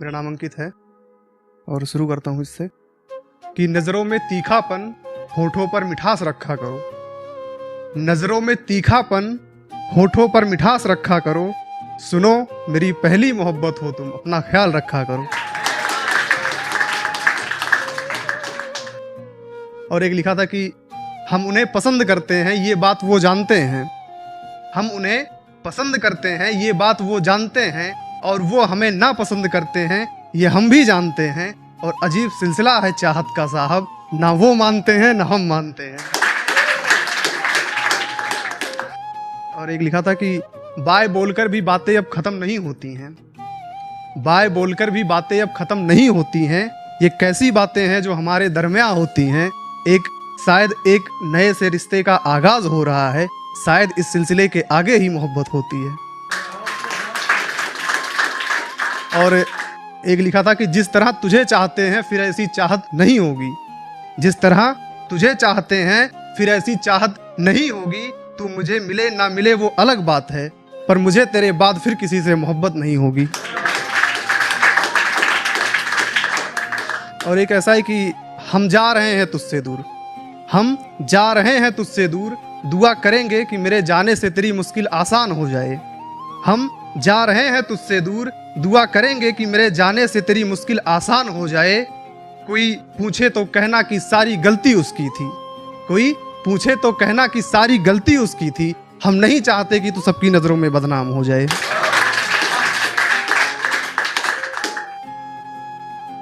मेरा नाम अंकित है और शुरू करता हूँ इससे कि नज़रों में तीखापन, होठों पर मिठास रखा करो। नज़रों में तीखापन, होठों पर मिठास रखा करो। सुनो मेरी पहली मोहब्बत हो तुम, अपना ख्याल रखा करो। और एक लिखा था कि हम उन्हें पसंद करते हैं, ये बात वो जानते हैं। हम उन्हें पसंद करते हैं, ये बात वो जानते हैं, और वो हमें ना पसंद करते हैं, ये हम भी जानते हैं। और अजीब सिलसिला है चाहत का साहब, ना वो मानते हैं ना हम मानते हैं। और एक लिखा था कि बाय बोलकर भी बातें अब खत्म नहीं होती हैं। बाय बोलकर भी बातें अब खत्म नहीं होती हैं। ये कैसी बातें हैं जो हमारे दरमियां होती हैं। शायद एक नए से रिश्ते का आगाज हो रहा है, शायद इस सिलसिले के आगे ही मोहब्बत होती है। और एक लिखा था कि जिस तरह तुझे चाहते हैं फिर ऐसी चाहत नहीं होगी। जिस तरह तुझे चाहते हैं फिर ऐसी चाहत नहीं होगी। तू मुझे मिले ना मिले वो अलग बात है, पर मुझे तेरे बाद फिर किसी से मोहब्बत नहीं होगी। और एक ऐसा है कि हम जा रहे हैं तुझसे दूर, हम जा रहे हैं तुझसे दूर, दुआ करेंगे कि मेरे जाने से तेरी मुश्किल आसान हो जाए। हम जा रहे हैं तुझसे दूर, दुआ करेंगे कि मेरे जाने से तेरी मुश्किल आसान हो जाए। कोई पूछे तो कहना कि सारी गलती उसकी थी। कोई पूछे तो कहना कि सारी गलती उसकी थी। हम नहीं चाहते कि तू सबकी नज़रों में बदनाम हो जाए।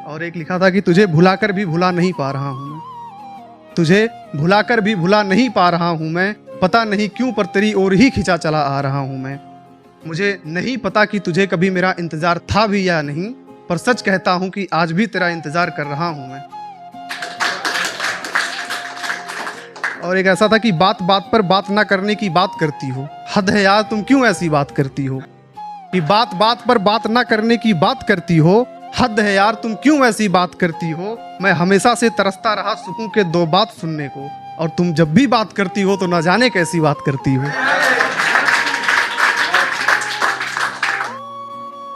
और एक लिखा था कि तुझे भुलाकर भी भुला नहीं पा रहा हूँ मैं। तुझे भुलाकर भी भुला नहीं पा रहा हूँ मैं। पता नहीं क्यों पर तेरी ओर ही खिंचा चला आ रहा हूँ मैं। मुझे नहीं पता कि तुझे कभी मेरा इंतज़ार था भी या नहीं, पर सच कहता हूँ कि आज भी तेरा इंतज़ार कर रहा हूँ मैं। और एक ऐसा था कि बात बात पर बात ना करने की बात करती हो। हद है यार तुम क्यों ऐसी बात करती हो। कि बात बात पर बात ना करने की बात करती हो। हद है यार तुम क्यों ऐसी बात करती हो। मैं हमेशा से तरसता रहा सुकून के दो बात सुनने को, और तुम जब भी बात करती हो तो ना जाने कैसी बात करती हो।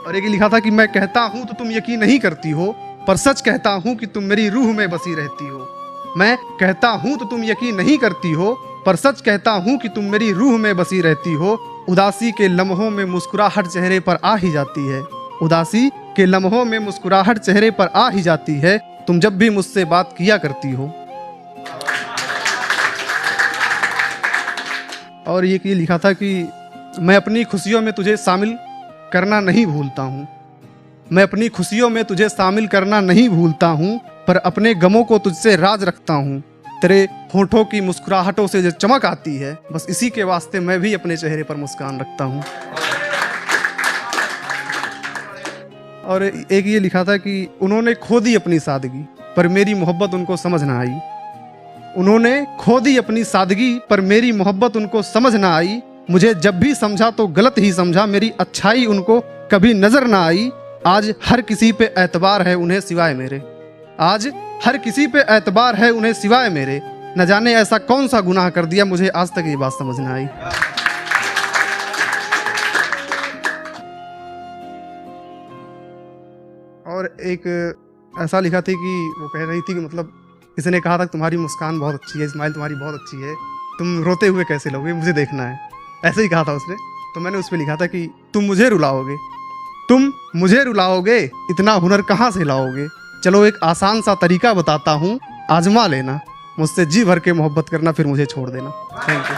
और एक लिखा था कि मैं कहता हूं तो तुम यकीन नहीं करती हो, पर सच कहता हूं कि तुम मेरी रूह में बसी रहती हो। मैं कहता हूं तो तुम यकीन नहीं करती हो, पर सच कहता हूं कि तुम मेरी रूह में बसी रहती हो। उदासी के लम्हों में मुस्कुराहट चेहरे पर आ ही जाती है। उदासी के लम्हों में मुस्कुराहट चेहरे पर आ ही जाती है। तुम जब भी मुझसे बात किया करती हो। और ये लिखा था कि मैं अपनी खुशियों में तुझे शामिल करना नहीं भूलता हूँ। मैं अपनी खुशियों में तुझे शामिल करना नहीं भूलता हूँ, पर अपने गमों को तुझसे राज रखता हूँ। तेरे होठों की मुस्कुराहटों से जो चमक आती है, बस इसी के वास्ते मैं भी अपने चेहरे पर मुस्कान रखता हूँ। और एक ये लिखा था कि उन्होंने खो दी अपनी सादगी, पर मेरी मोहब्बत उनको समझ ना आई। उन्होंने खो दी अपनी सादगी, पर मेरी मोहब्बत उनको समझ ना आई। मुझे जब भी समझा तो गलत ही समझा, मेरी अच्छाई उनको कभी नजर ना आई। आज हर किसी पे एतबार है उन्हें सिवाय मेरे। आज हर किसी पे एतबार है उन्हें सिवाय मेरे। न जाने ऐसा कौन सा गुनाह कर दिया, मुझे आज तक ये बात समझ ना आई। और एक ऐसा लिखा थी कि वो कह रही थी कि मतलब किसी ने कहा था तुम्हारी मुस्कान बहुत अच्छी है, स्माइल तुम्हारी बहुत अच्छी है, तुम रोते हुए कैसे लगोगे, मुझे देखना है। ऐसे ही कहा था उसने। तो मैंने उस पर लिखा था कि तुम मुझे रुलाओगे, तुम मुझे रुलाओगे, इतना हुनर कहाँ से लाओगे। चलो एक आसान सा तरीका बताता हूँ, आजमा लेना। मुझसे जी भर के मोहब्बत करना, फिर मुझे छोड़ देना। Thank you.